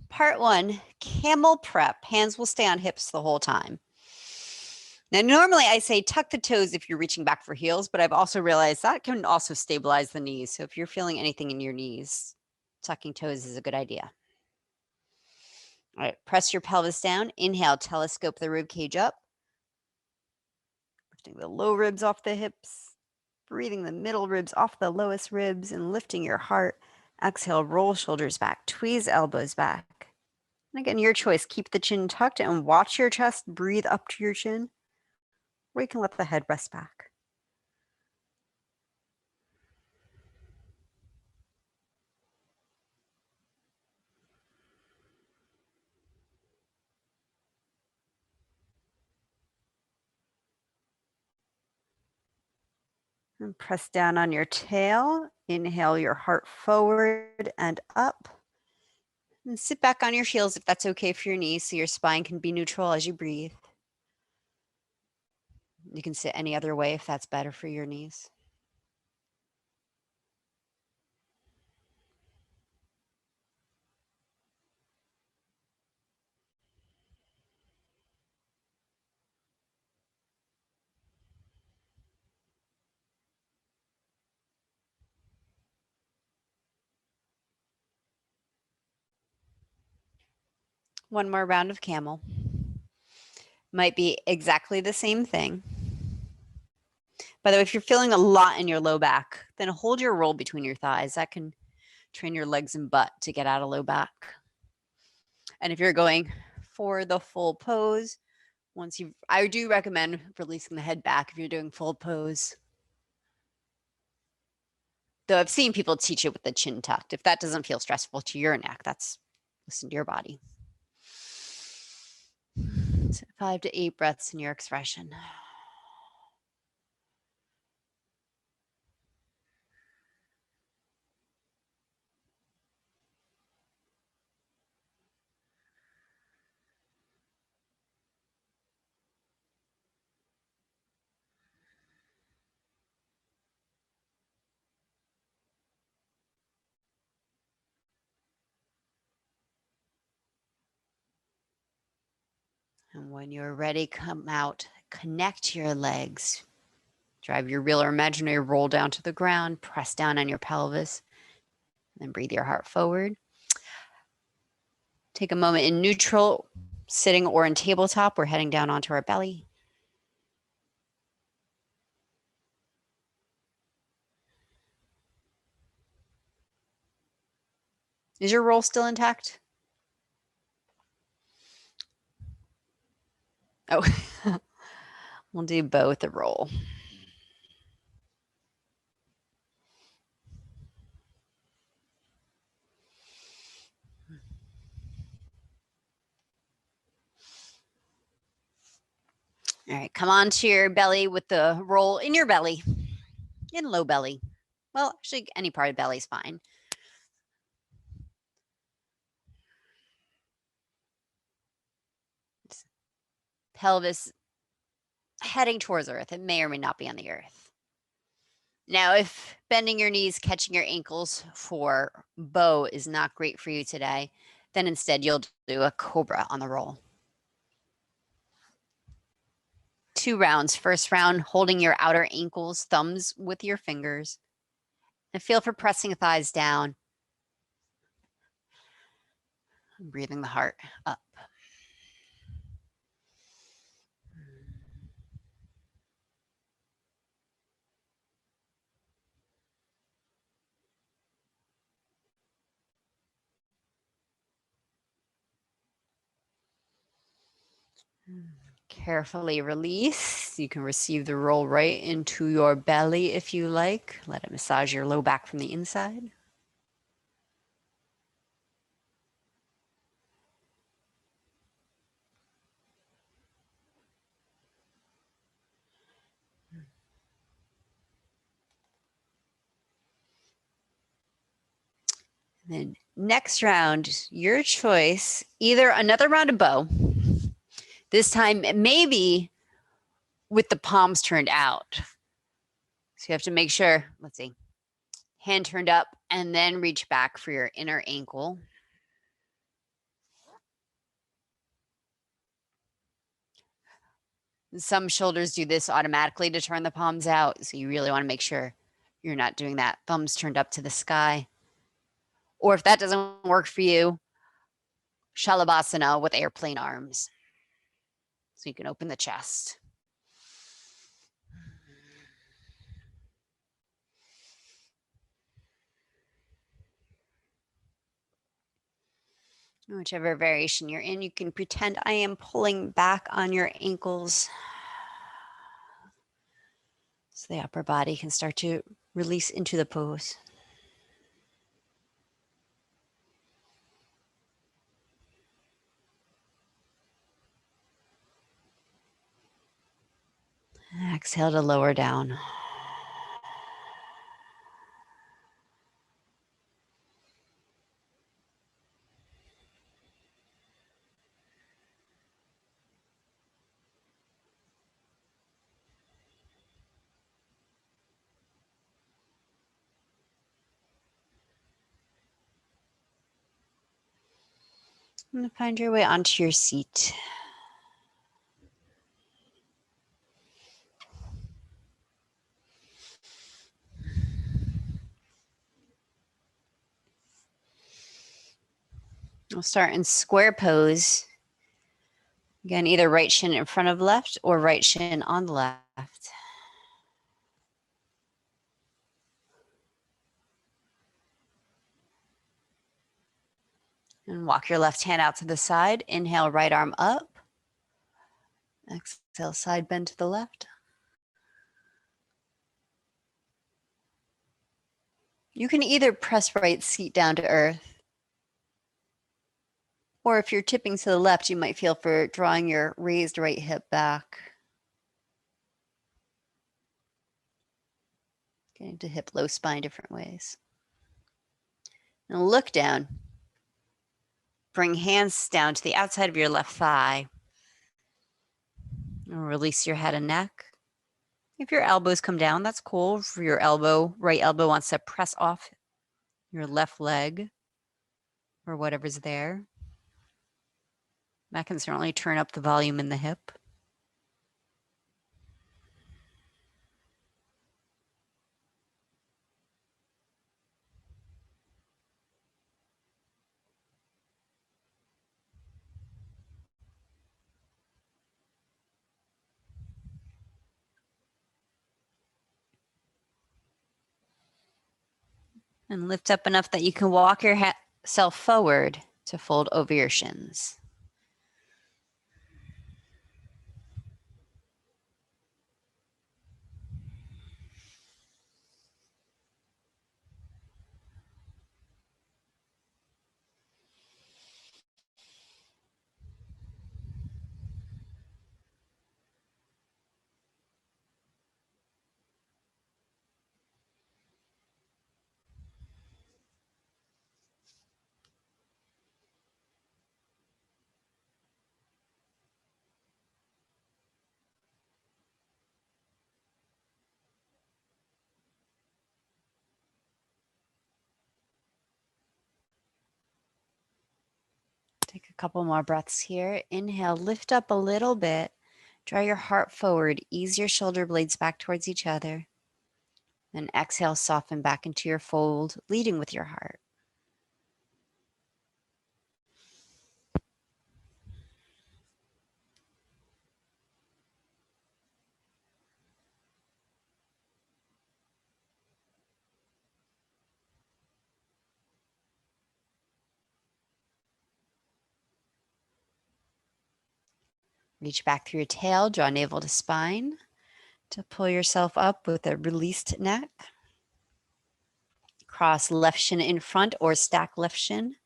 Part 1, camel prep. Hands will stay on hips the whole time. Now, normally I say tuck the toes if you're reaching back for heels, but I've also realized that can also stabilize the knees. So if you're feeling anything in your knees, tucking toes is a good idea. All right, press your pelvis down. Inhale, telescope the rib cage up. Lifting the low ribs off the hips. Breathing the middle ribs off the lowest ribs and lifting your heart. Exhale, roll shoulders back, tweeze elbows back. And again, your choice. Keep the chin tucked and watch your chest breathe up to your chin, or you can let the head rest back. And press down on your tail. Inhale your heart forward and up. And sit back on your heels if that's okay for your knees, so your spine can be neutral as you breathe. You can sit any other way if that's better for your knees. One more round of camel. Might be exactly the same thing. By the way, if you're feeling a lot in your low back, then hold your roll between your thighs. That can train your legs and butt to get out of low back. And if you're going for the full pose, I do recommend releasing the head back if you're doing full pose. Though I've seen people teach it with the chin tucked. If that doesn't feel stressful to your neck, listen to your body. So 5 to 8 breaths in your expression. And when you're ready, come out, connect your legs. Drive your real or imaginary roll down to the ground, press down on your pelvis, and then breathe your heart forward. Take a moment in neutral, sitting or in tabletop. We're heading down onto our belly. Is your roll still intact? Oh, we'll do both a roll. All right, come on to your belly with the roll in your belly, in low belly. Well, actually, any part of belly is fine. Pelvis heading towards earth. It may or may not be on the earth. Now, if bending your knees, catching your ankles for bow is not great for you today, then instead you'll do a cobra on the roll. 2 rounds. First round, holding your outer ankles, thumbs with your fingers, and feel for pressing thighs down. Breathing the heart up. Carefully release. You can receive the roll right into your belly if you like. Let it massage your low back from the inside. Then next round, your choice, either another round of bow, this time maybe with the palms turned out. So you have to make sure, let's see, hand turned up and then reach back for your inner ankle. Some shoulders do this automatically to turn the palms out. So you really want to make sure you're not doing that. Thumbs turned up to the sky. Or if that doesn't work for you, Shalabhasana with airplane arms. So you can open the chest. Whichever variation you're in, you can pretend I am pulling back on your ankles so the upper body can start to release into the pose. Exhale to lower down. And find your way onto your seat. We'll start in square pose. Again, either right shin in front of left or right shin on the left. And walk your left hand out to the side. Inhale, right arm up. Exhale, side bend to the left. You can either press right seat down to earth, or if you're tipping to the left, you might feel for drawing your raised right hip back. Getting to hip low spine different ways. And look down. Bring hands down to the outside of your left thigh. And release your head and neck. If your elbows come down, that's cool. If your right elbow wants to press off your left leg or whatever's there, that can certainly turn up the volume in the hip. And lift up enough that you can walk yourself forward to fold over your shins. couple more breaths here. Inhale, lift up a little bit. Draw your heart forward. Ease your shoulder blades back towards each other. Then exhale, soften back into your fold, leading with your heart. Reach back through your tail, draw navel to spine to pull yourself up with a released neck. Cross left shin in front or stack left shin.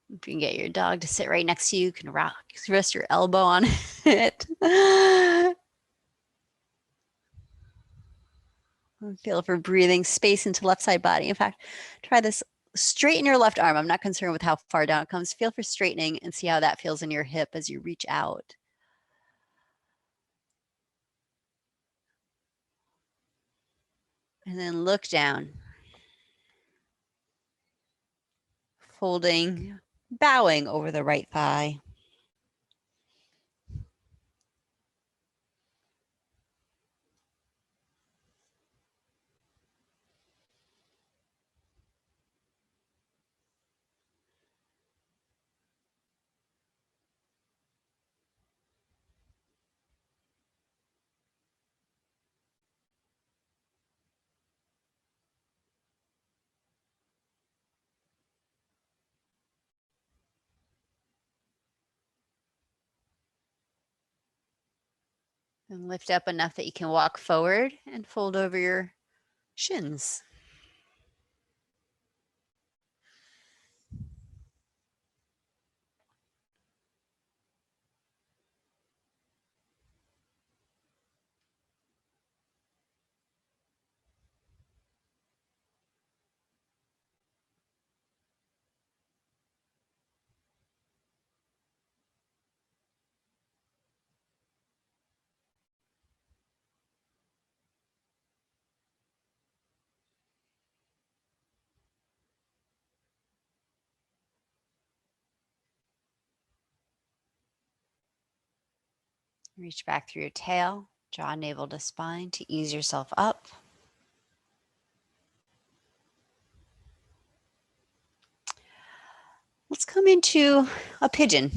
If you can get your dog to sit right next to you, you can rest your elbow on it. Feel for breathing space into left side body. In fact, try this. Straighten your left arm. I'm not concerned with how far down it comes. Feel for straightening and see how that feels in your hip as you reach out. And then look down. Folding, bowing over the right thigh. And lift up enough that you can walk forward and fold over your shins. Reach back through your tail, draw navel to spine to ease yourself up. Let's come into a pigeon.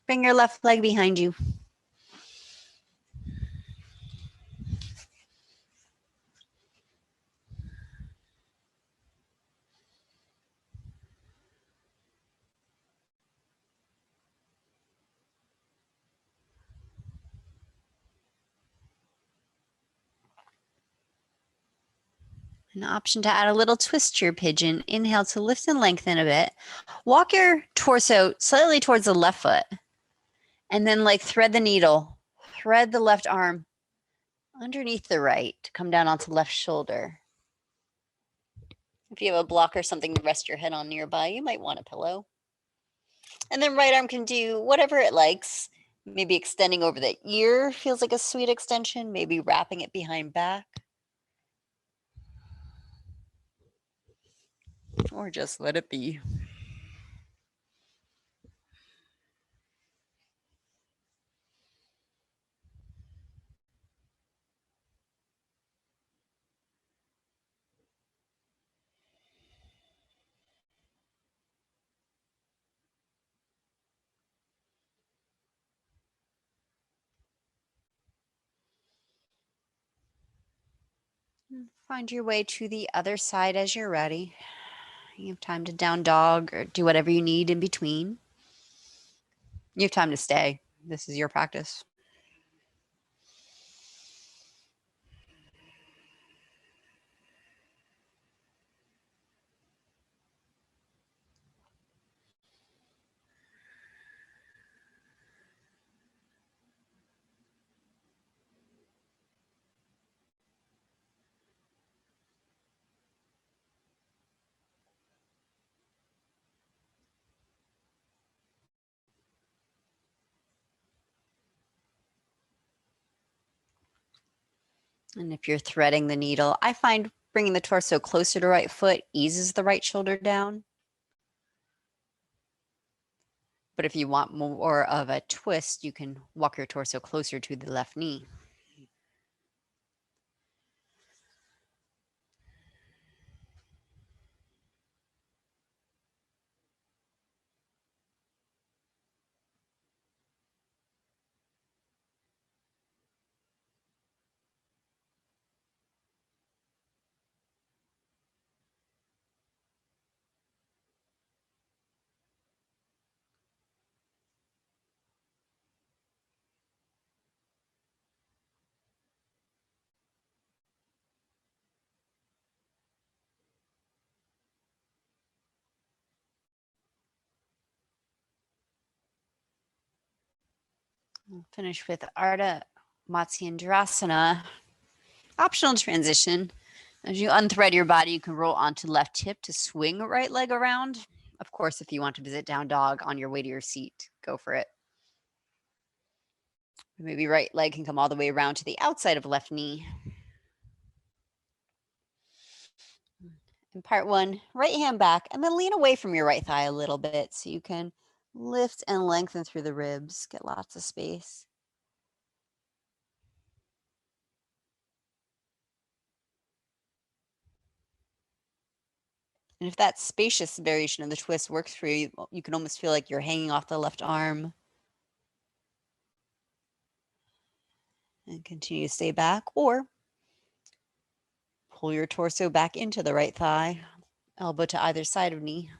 Bring your left leg behind you. An option to add a little twist to your pigeon. Inhale to lift and lengthen a bit. Walk your torso slightly towards the left foot. And then like thread the needle. Thread the left arm underneath the right to come down onto left shoulder. If you have a block or something to rest your head on nearby, you might want a pillow. And then right arm can do whatever it likes. Maybe extending over the ear feels like a sweet extension. Maybe wrapping it behind back. Or just let it be. Find your way to the other side as you're ready. You have time to down dog or do whatever you need in between. You have time to stay. This is your practice. And if you're threading the needle, I find bringing the torso closer to right foot eases the right shoulder down. But if you want more of a twist, you can walk your torso closer to the left knee. We'll finish with Ardha Matsyendrasana. Optional transition. As you unthread your body, you can roll onto left hip to swing right leg around. Of course, if you want to visit down dog on your way to your seat, go for it. Maybe right leg can come all the way around to the outside of left knee. In part one, right hand back, and then lean away from your right thigh a little bit so you can lift and lengthen through the ribs, get lots of space. And if that spacious variation of the twist works for you, you can almost feel like you're hanging off the left arm. And continue to stay back, or pull your torso back into the right thigh, elbow to either side of knee.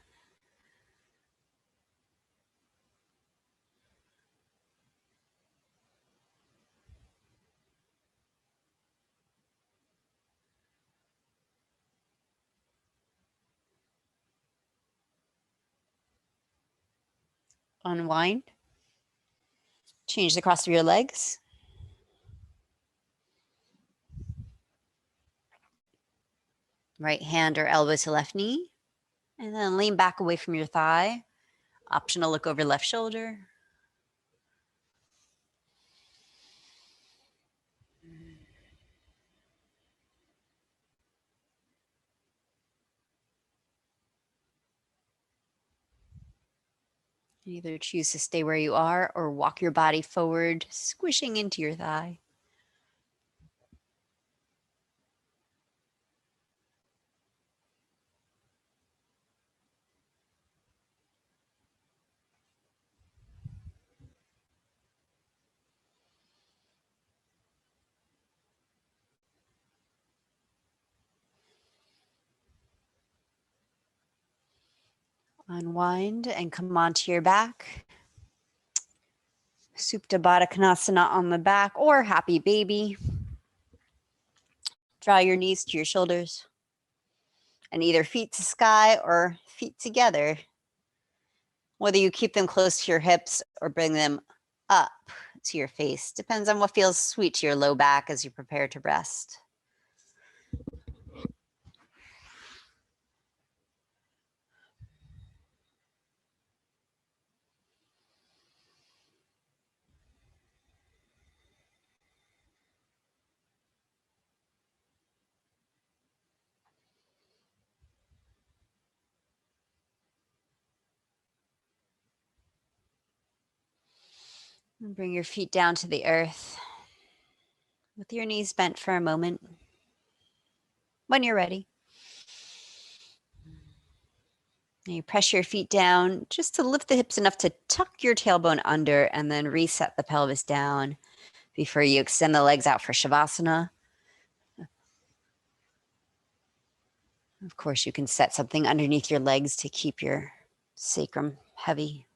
Unwind. Change the cross of your legs. Right hand or elbow to left knee. And then lean back away from your thigh. Optional look over left shoulder. Either choose to stay where you are or walk your body forward, squishing into your thigh. Unwind and come onto your back. Supta Baddha Konasana on the back or happy baby. Draw your knees to your shoulders and either feet to sky or feet together. Whether you keep them close to your hips or bring them up to your face depends on what feels sweet to your low back as you prepare to rest. And bring your feet down to the earth with your knees bent for a moment. When you're ready, and you press your feet down just to lift the hips enough to tuck your tailbone under and then reset the pelvis down before you extend the legs out for Shavasana. Of course, you can set something underneath your legs to keep your sacrum heavy.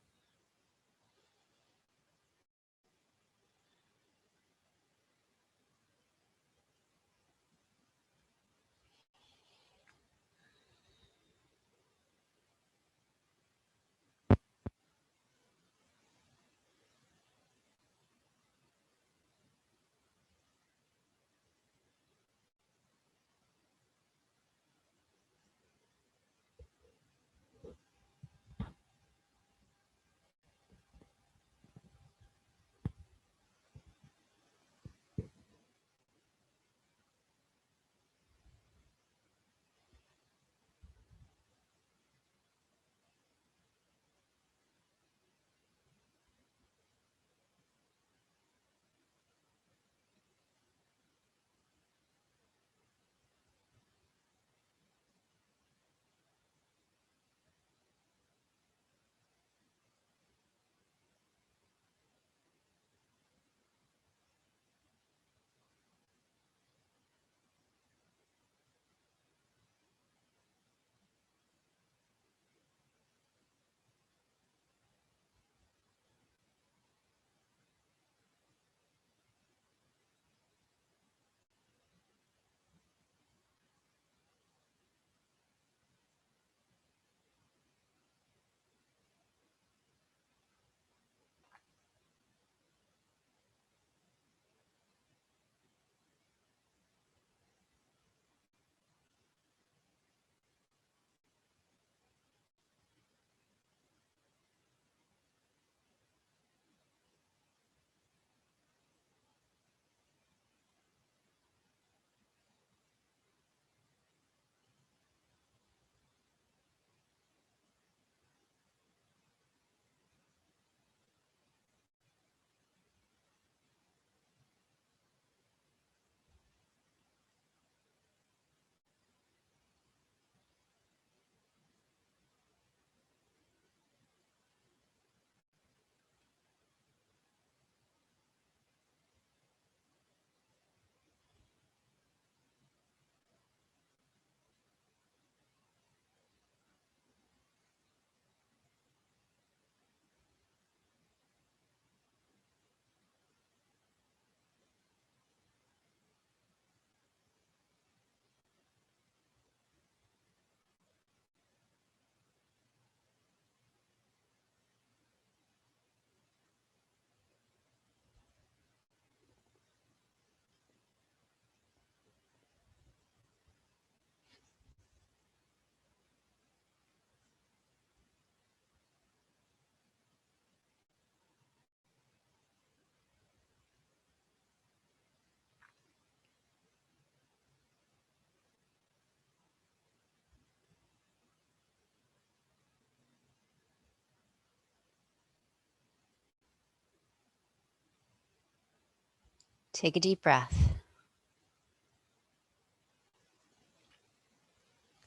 Take a deep breath.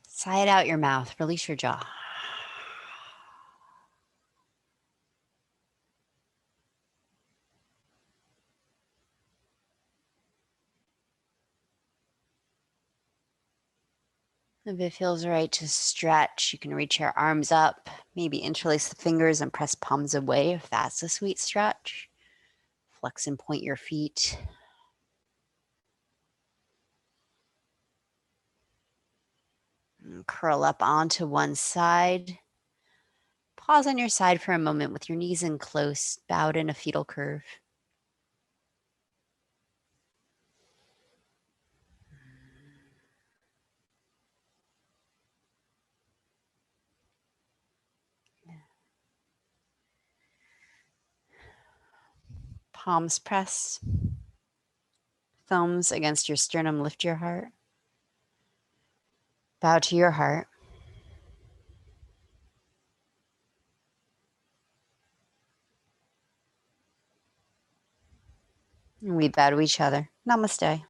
Sigh it out your mouth. Release your jaw. If it feels right to stretch, you can reach your arms up, maybe interlace the fingers and press palms away if that's a sweet stretch. Flex and point your feet. And curl up onto one side. Pause on your side for a moment with your knees in close, bowed in a fetal curve. Palms press. Thumbs against your sternum, lift your heart. Bow to your heart. And we bow to each other. Namaste.